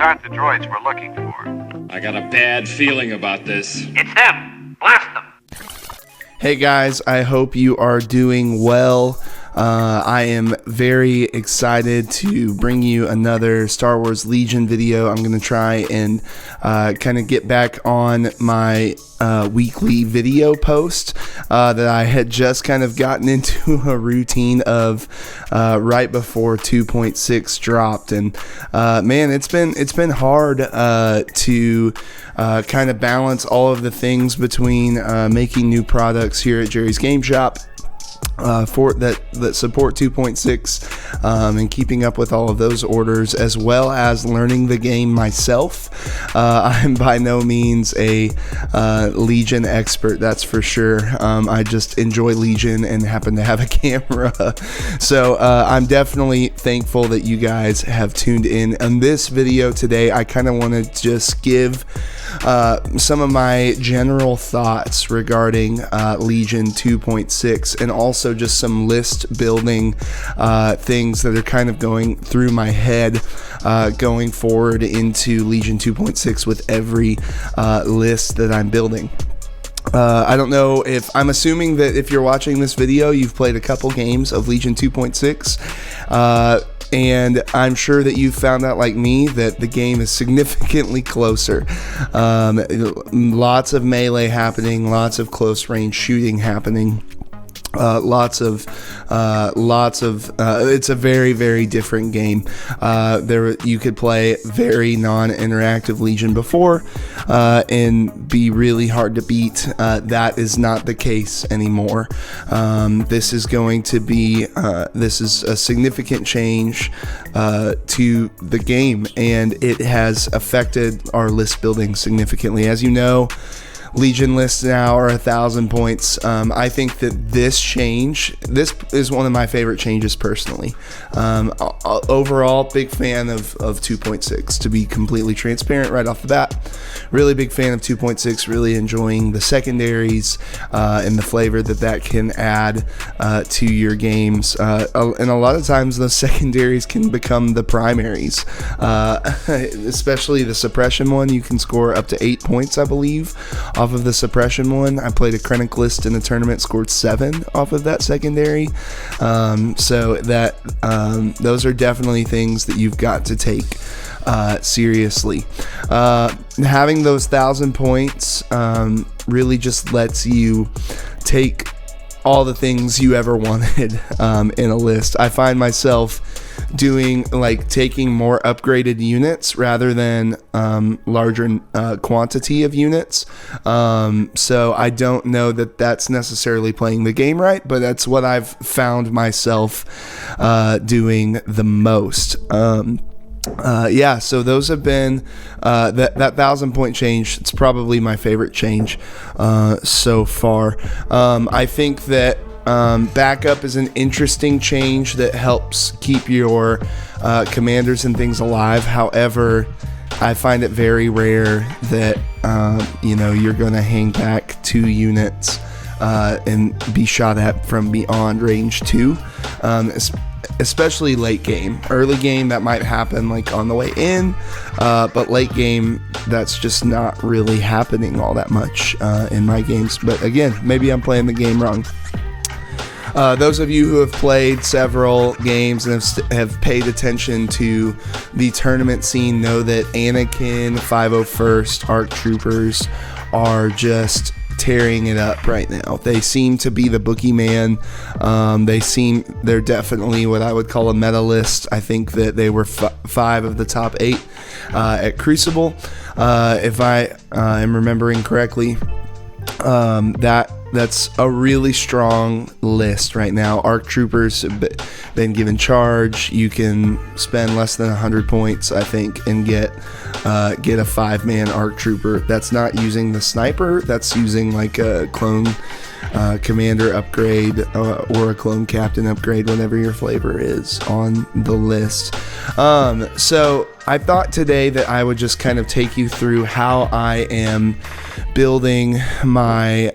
aren't the droids we're looking for. I got a bad feeling about this. It's them. Blast them. Hey guys, I hope you are doing well. I am very excited to bring you another Star Wars Legion video. I'm going to try and kind of get back on my weekly video post that I had just kind of gotten into a routine of right before 2.6 dropped, and man, it's been hard to kind of balance all of the things between making new products here at Jerry's Game Shop for that support 2.6 and keeping up with all of those orders, as well as learning the game myself. I'm by no means a Legion expert, that's for sure. I just enjoy Legion and happen to have a camera. So I'm definitely thankful that you guys have tuned in. On this video today, I kind of want to just give some of my general thoughts regarding Legion 2.6, and also just some list building things that are kind of going through my head going forward into Legion 2.6 with every list that I'm building. I don't know if I'm assuming that if you're watching this video, you've played a couple games of Legion 2.6. And I'm sure that you found out, like me, that the game is significantly closer. Lots of melee happening, lots of close range shooting happening. Lots of it's a very, very different game. You could play very non-interactive Legion before and be really hard to beat. That is not the case anymore. This is going to be this is a significant change to the game, and it has affected our list building significantly. As you know, Legion lists now are 1,000 points. I think that this is one of my favorite changes personally. Overall, big fan of 2.6, to be completely transparent right off the bat. Really big fan of 2.6, really enjoying the secondaries and the flavor that can add to your games. And a lot of times those secondaries can become the primaries, especially the suppression one. You can score up to 8 points, I believe, off of the suppression one. I played a Krennic list in a tournament, scored 7 off of that secondary. So that those are definitely things that you've got to take seriously. Having those 1,000 points really just lets you take all the things you ever wanted in a list. I find myself taking more upgraded units rather than larger quantity of units. So I don't know that that's necessarily playing the game right, but that's what I've found myself doing the most. So those have been that 1,000 point change. It's probably my favorite change so far. I think that backup is an interesting change that helps keep your commanders and things alive. However, I find it very rare that you're going to hang back 2 units and be shot at from beyond range 2. Especially late game. Early game, that might happen like on the way in, but late game, that's just not really happening all that much in my games. But again, maybe I'm playing the game wrong. Those of you who have played several games and have paid attention to the tournament scene know that Anakin, 501st, ARC Troopers are just tearing it up right now. They seem to be the boogeyman. They're definitely what I would call a meta list. I think that they were 5 of the top 8 at Crucible, if I am remembering correctly. That's a really strong list right now. ARC Troopers have been given charge. You can spend less than 100 points, I think, and get a 5-man ARC Trooper. That's not using the sniper. That's using like a clone commander upgrade or a clone captain upgrade, whatever your flavor is on the list. So I thought today that I would just kind of take you through how I am building my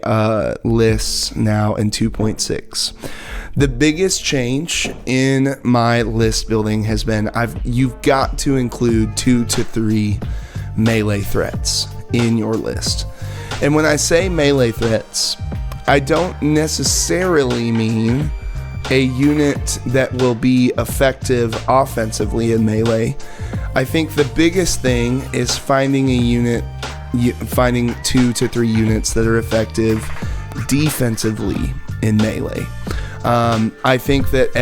lists now in 2.6. The biggest change in my list building has been you've got to include 2 to 3 melee threats in your list. And when I say melee threats, I don't necessarily mean a unit that will be effective offensively in melee. I think the biggest thing is finding 2 to 3 units that are effective defensively in melee. I think that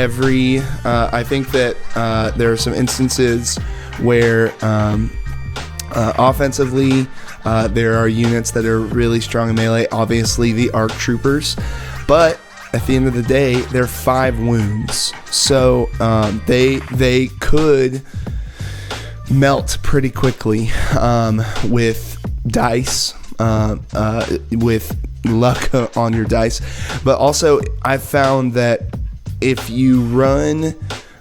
there are some instances where offensively there are units that are really strong in melee. Obviously, the ARC troopers, but at the end of the day, they're 5 wounds, so they could melt pretty quickly with dice, with luck on your dice. But also, I've found that if you run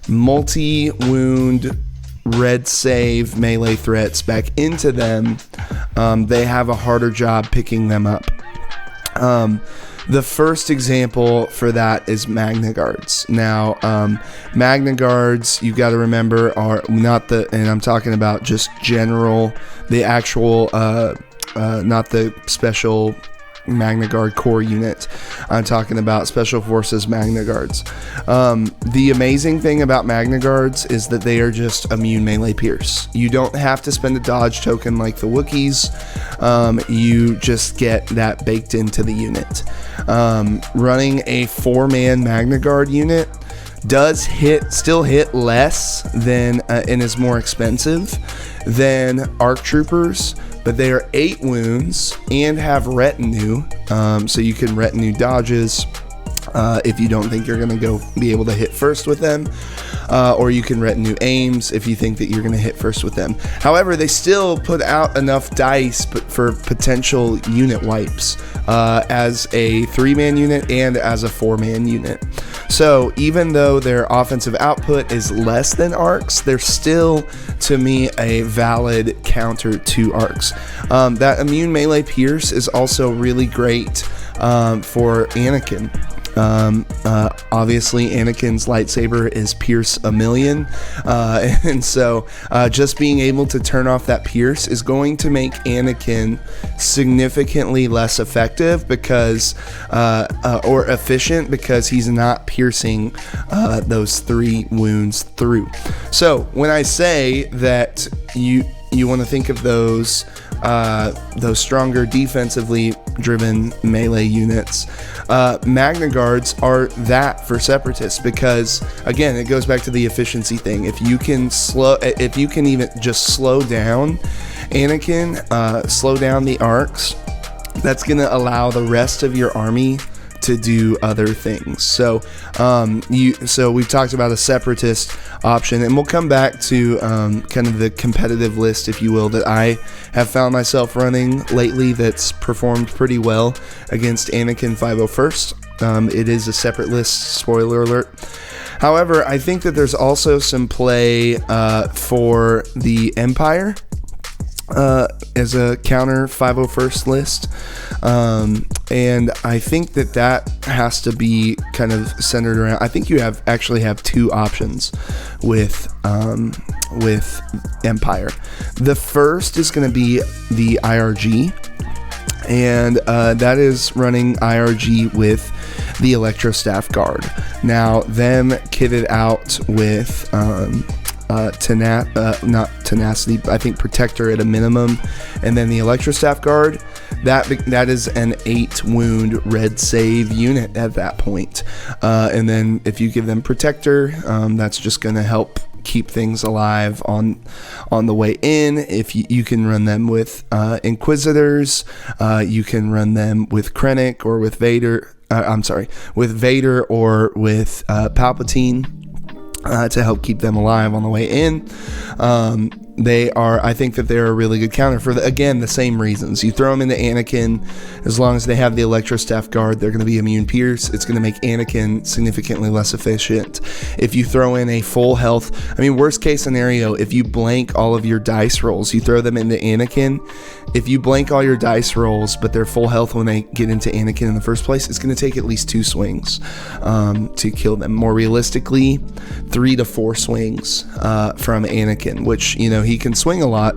multi-wound red save melee threats back into them, they have a harder job picking them up. The first example for that is Magna Guards. Now, Magna Guards, you got to remember, are not and I'm talking about just general, the actual, not the special Magna Guard core unit. I'm talking about Special Forces Magna Guards. The amazing thing about Magna Guards is that they are just immune melee pierce. You don't have to spend a dodge token like the Wookiees. You just get that baked into the unit. Running a 4-man Magna Guard unit does still hit less than and is more expensive than ARC troopers, but they are 8 wounds and have retinue, so you can retinue dodges if you don't think you're going to be able to hit first with them, or you can retinue aims if you think that you're going to hit first with them. However, they still put out enough dice for potential unit wipes as a 3-man unit and as a 4-man unit. So even though their offensive output is less than ARCs, they're still, to me, a valid counter to ARCs. That immune melee pierce is also really great for Anakin. Obviously Anakin's lightsaber is Pierce 1,000,000, and so just being able to turn off that Pierce is going to make Anakin significantly less effective because or efficient, because he's not piercing those 3 wounds through. So when I say that you want to think of those stronger defensively driven melee units, Magna Guards are that for Separatists, because again, it goes back to the efficiency thing. If you can even just slow down Anakin, slow down the ARCs, that's going to allow the rest of your army to do other things. So we've talked about a Separatist option, and we'll come back to kind of the competitive list, if you will, that I have found myself running lately that's performed pretty well against Anakin 501st. It is a separate list, spoiler alert. However, I think that there's also some play for the Empire as a counter 501st list, and I think that has to be kind of centered around. I think you actually have 2 options with Empire. The first is going to be the IRG, and that is running IRG with the Electro Staff Guard. Now, them kitted out with not tenacity, I think Protector at a minimum, and then the Electrostaff Guard, that is an 8 wound red save unit at that point, and then if you give them Protector, that's just going to help keep things alive on the way in. If you can run them with Inquisitors, you can run them with Krennic or with Vader. With Vader or with Palpatine. To help keep them alive on the way in. I think that they're a really good counter for the same reasons. You throw them into Anakin, as long as they have the Electrostaff Guard, they're going to be immune pierce. It's going to make Anakin significantly less efficient. If you throw in a full health, worst case scenario, if you blank all of your dice rolls, you throw them into Anakin, if you blank all your dice rolls, but they're full health when they get into Anakin in the first place, it's going to take at least 2 swings to kill them. More realistically, 3 to 4 swings from Anakin, which, you know, he can swing a lot,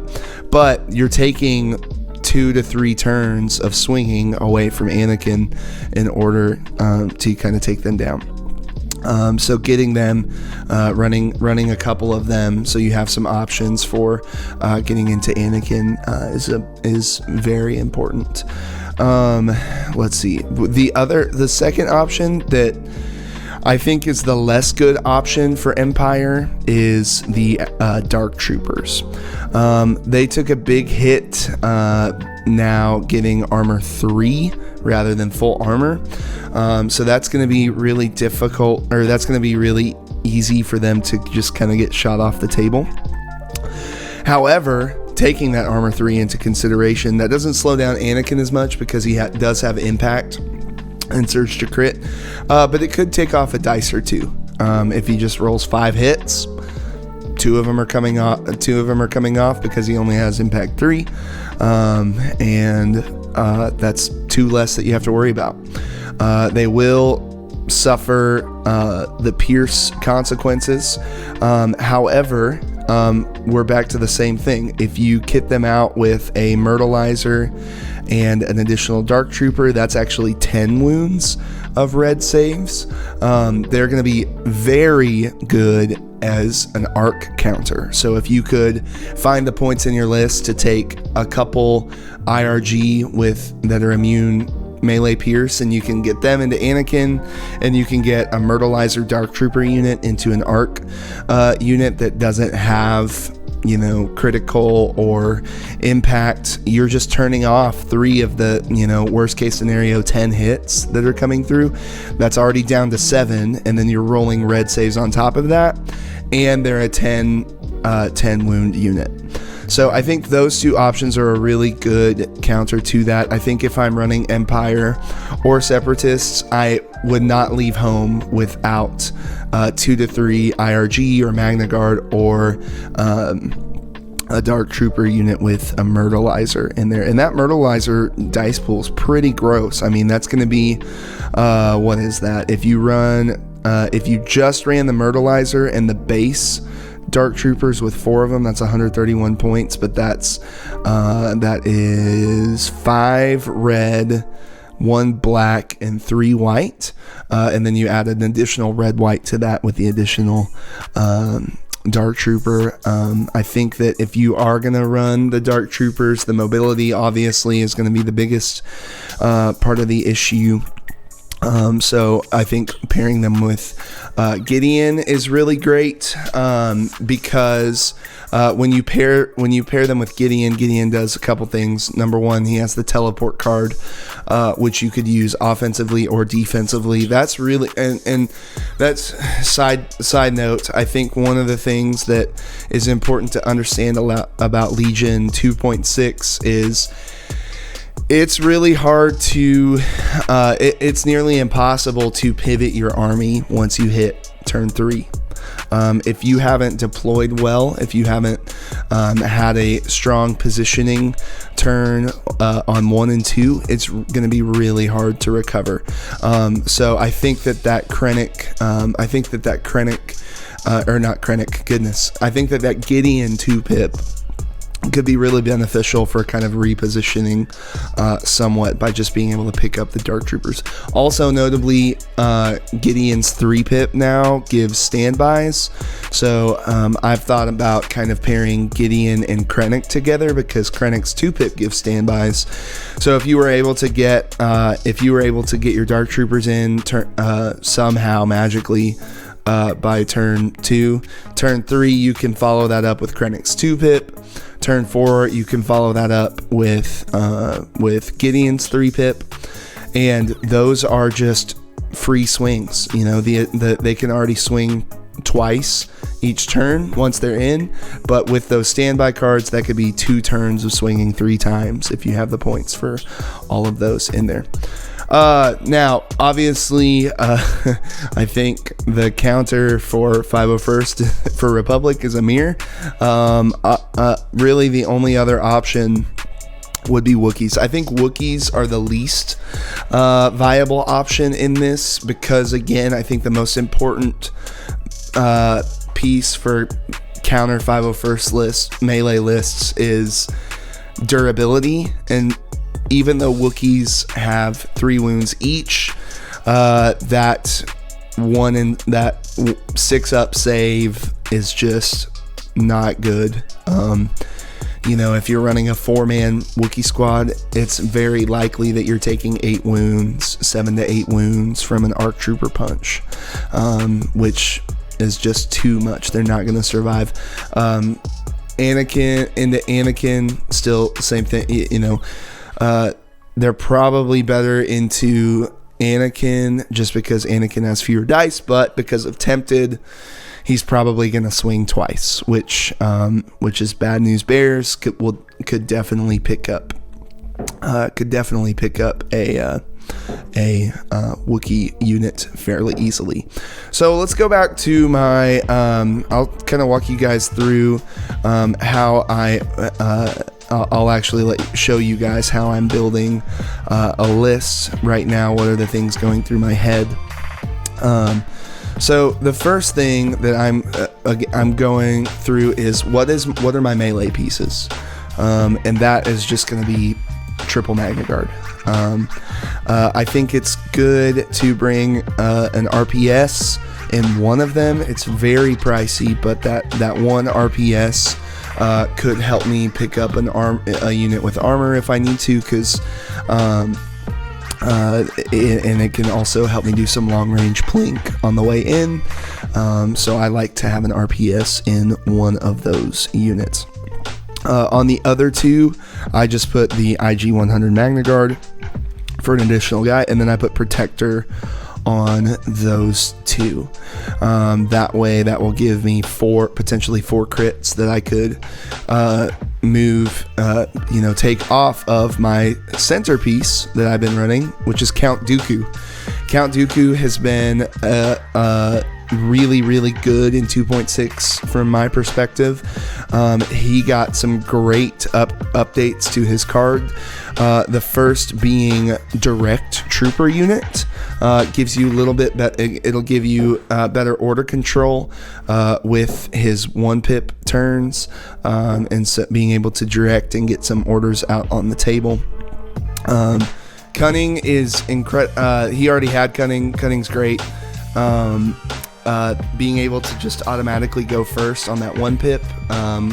but you're taking 2 to 3 turns of swinging away from Anakin in order to kind of take them down. So getting them, running a couple of them, so you have some options for getting into Anakin is very important. Let's see. The second option that I think is the less good option for Empire is the Dark Troopers. They took a big hit now getting armor 3 rather than full armor. So that's going to be really difficult, or that's going to be really easy for them to just kind of get shot off the table. However, taking that armor 3 into consideration, that doesn't slow down Anakin as much because he does have impact and surge to crit, but it could take off a dice or 2 if he just rolls 5 hits. 2 of them are coming off because he only has impact 3, and that's 2 less that you have to worry about. They will suffer the pierce consequences. However, we're back to the same thing. If you kit them out with a Myrtleizer and an additional Dark Trooper, that's actually 10 wounds of red saves. They're going to be very good as an arc counter. So if you could find the points in your list to take a couple IRG that are immune melee pierce, and you can get them into Anakin, and you can get a Myrtleizer Dark Trooper unit into an arc unit that doesn't have, you know, critical or impact. You're just turning off 3 of the, you know, worst case scenario 10 hits that are coming through. That's already down to 7, and then you're rolling red saves on top of that, and they're a 10 wound unit. So I think those 2 options are a really good counter to that. I think if I'm running Empire or Separatists, I would not leave home without 2 to 3 IRG or Magna Guard or a Dark Trooper unit with a Myrtleizer in there. And that Myrtleizer dice pool is pretty gross. I mean, that's going to be, what is that? If you just ran the Myrtleizer and the base Dark Troopers with 4 of them, that's 131 points, but that is 5 red, 1 black, and 3 white, and then you add an additional red white to that with the additional Dark Trooper. I think that if you are going to run the Dark Troopers, the mobility obviously is going to be the biggest part of the issue. So I think pairing them with Gideon is really great, because when you pair them with Gideon does a couple things. Number one, he has the teleport card, which you could use offensively or defensively. That's really, and that's side note. I think one of the things that is important to understand about Legion 2.6 is it's really hard to, it's nearly impossible to pivot your army once you hit turn 3. If you haven't deployed well, if you haven't had a strong positioning turn on 1 and 2, it's going to be really hard to recover. So I think that Gideon 2-pip could be really beneficial for kind of repositioning somewhat by just being able to pick up the Dark Troopers. Also notably, Gideon's 3-pip now gives standbys. So I've thought about kind of pairing Gideon and Krennic together, because Krennic's 2-pip gives standbys. So if you were able to get your Dark Troopers in somehow magically by turn 2, turn 3 you can follow that up with Krennic's 2-pip. Turn 4, you can follow that up with Gideon's 3-pip, and those are just free swings. You know, they can already swing twice each turn once they're in, but with those standby cards, that could be 2 turns of swinging 3 times if you have the points for all of those in there. Now, obviously, I think the counter for 501st for Republic is Amir. Really, the only other option would be Wookiees. I think Wookiees are the least viable option in this because, again, I think the most important piece for counter 501st list melee lists is durability. And even though Wookiees have 3 wounds each, that 6-up save is just not good. If you're running a 4-man Wookiee squad, it's very likely that you're taking 8 wounds, 7 to 8 wounds from an ARC Trooper punch, which is just too much. They're not going to survive. Anakin, still same thing. They're probably better into Anakin just because Anakin has fewer dice, but because of Tempted, he's probably going to swing twice, which is bad news. Bears could definitely pick up a Wookiee unit fairly easily. So let's go back to my. I'll kind of walk you guys through how I'll actually show you guys how I'm building a list right now. What are the things going through my head? So the first thing that I'm going through is what are my melee pieces, and that is just going to be triple Magna Guard. I think it's good to bring an RPS in one of them. It's very pricey, but that one RPS could help me pick up a unit with armor if I need to, because and it can also help me do some long range plink on the way in. So I like to have an RPS in one of those units. On the other 2, I just put the IG 100 Magna Guard for an additional guy, and then I put Protector on those 2. That way, that will give me potentially 4 crits that I could move, take off of my centerpiece that I've been running, which is Count Dooku. Count Dooku has been really, really good in 2.6 from my perspective. He got some great updates to his card. The first being Direct Trooper Unit. Gives you a little bit it'll give you better order control with his 1-pip turns, and so being able to direct and get some orders out on the table. Cunning is incredible. He already had Cunning. Cunning's great. Being able to just automatically go first on that 1-pip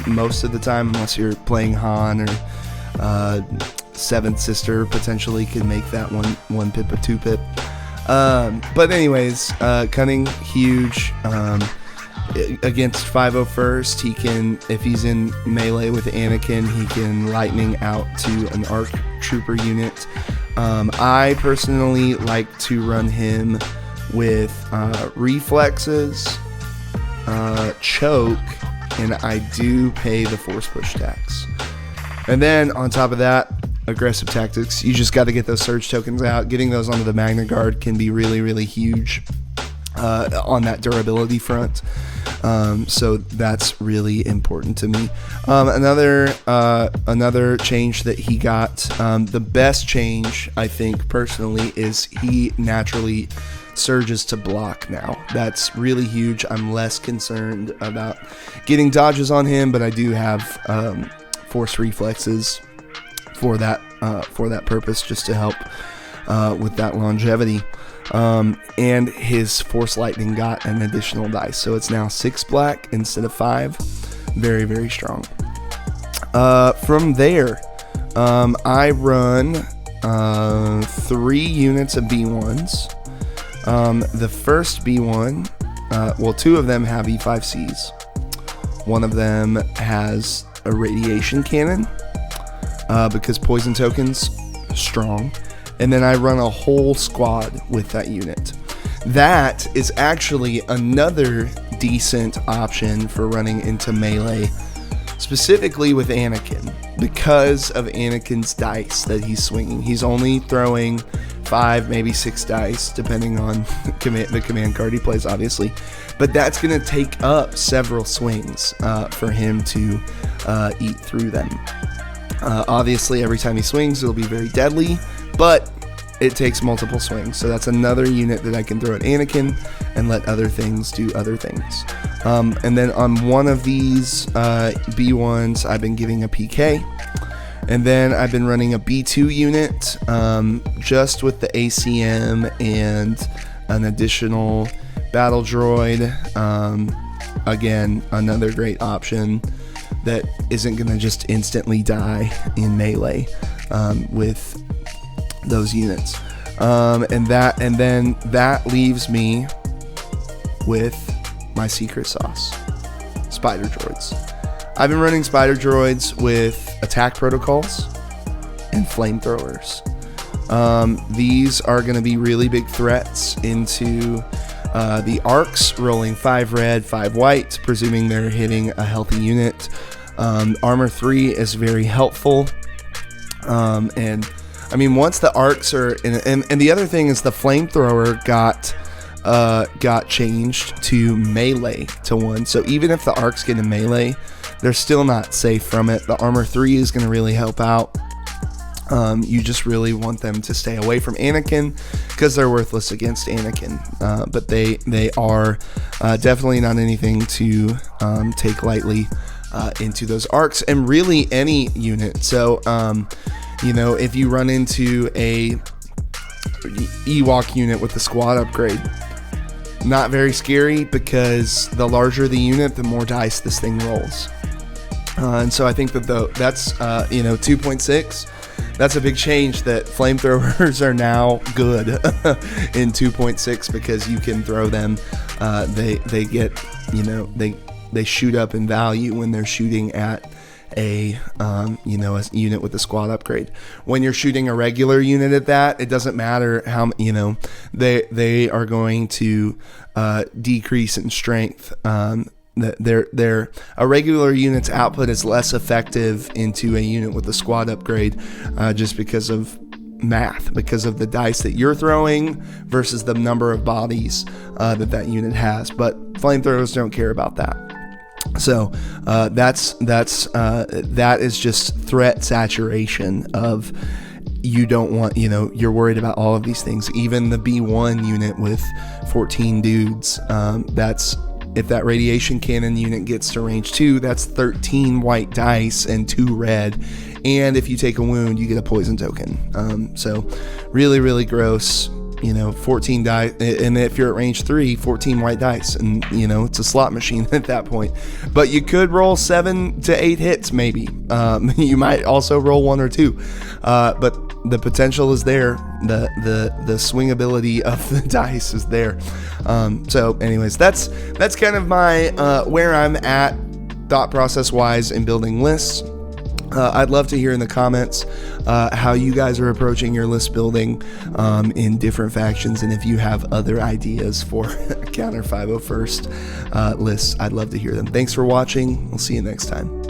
most of the time, unless you're playing Han or Seventh Sister, potentially could make that 1-pip a 2-pip. But anyways, Cunning, huge. Against 501st, he can, if he's in melee with Anakin, he can lightning out to an ARC Trooper unit. I personally like to run him with reflexes, choke, and I do pay the force push tax. And then on top of that, aggressive tactics. You just got to get those surge tokens out. Getting those onto the Magna Guard can be really, really huge on that durability front. So that's really important to me. Another change that he got, the best change I think personally, is he naturally surges to block now. That's really huge. I'm less concerned about getting dodges on him, but I do have force reflexes for that purpose, just to help with that longevity. And his Force Lightning got an additional dice, so it's now 6 black instead of 5. Very, very strong. From there, I run 3 units of B1s. The first B1, 2 of them have E5Cs. One of them has a radiation cannon, because poison tokens strong. And then I run a whole squad with that unit. That is actually another decent option for running into melee, specifically with Anakin, because of Anakin's dice that he's swinging. He's only throwing 5, maybe 6 dice, depending on the command card he plays, obviously. But that's going to take up several swings for him to eat through them. Obviously, every time he swings, it'll be very deadly, but it takes multiple swings. So that's another unit that I can throw at Anakin and let other things do other things. And then on one of these B1s, I've been giving a PK. And then I've been running a B2 unit just with the ACM and an additional battle droid. Again, another great option that isn't going to just instantly die in melee with those units. And then that leaves me with my secret sauce, spider droids. I've been running spider droids with attack protocols and flamethrowers. These are going to be really big threats into the arcs, rolling 5 red, 5 white, presuming they're hitting a healthy unit. Armor 3 is very helpful. And I mean, once the arcs are in, and the other thing is the flamethrower got changed to melee to 1. So even if the arcs get in melee, they're still not safe from it. The armor 3 is going to really help out. You just really want them to stay away from Anakin because they're worthless against Anakin. But they are definitely not anything to take lightly into those arcs, and really any unit. So if you run into a Ewok unit with the squad upgrade, not very scary, because the larger the unit, the more dice this thing rolls. And so I think that that's 2.6. That's a big change, that flamethrowers are now good in 2.6 because you can throw them. They get, they shoot up in value when they're shooting at a unit with a squad upgrade. When you're shooting a regular unit at that, it doesn't matter how, they are going to decrease in strength. A regular unit's output is less effective into a unit with a squad upgrade, just because of math, because of the dice that you're throwing versus the number of bodies that unit has. But flamethrowers don't care about that. So that is just threat saturation of, you don't want, you're worried about all of these things. Even the B1 unit with 14 dudes, if that radiation cannon unit gets to range 2, that's 13 white dice and 2 red. And if you take a wound, you get a poison token. So really, really gross. 14 dice. And if you're at range 3, 14 white dice. And, it's a slot machine at that point. But you could roll 7 to 8 hits, maybe. You might also roll 1 or 2. But the potential is there. The swingability of the dice is there. So anyways, that's kind of my where I'm at thought process wise in building lists. I'd love to hear in the comments how you guys are approaching your list building in different factions, and if you have other ideas for Counter 501st lists, I'd love to hear them. Thanks for watching. We'll see you next time.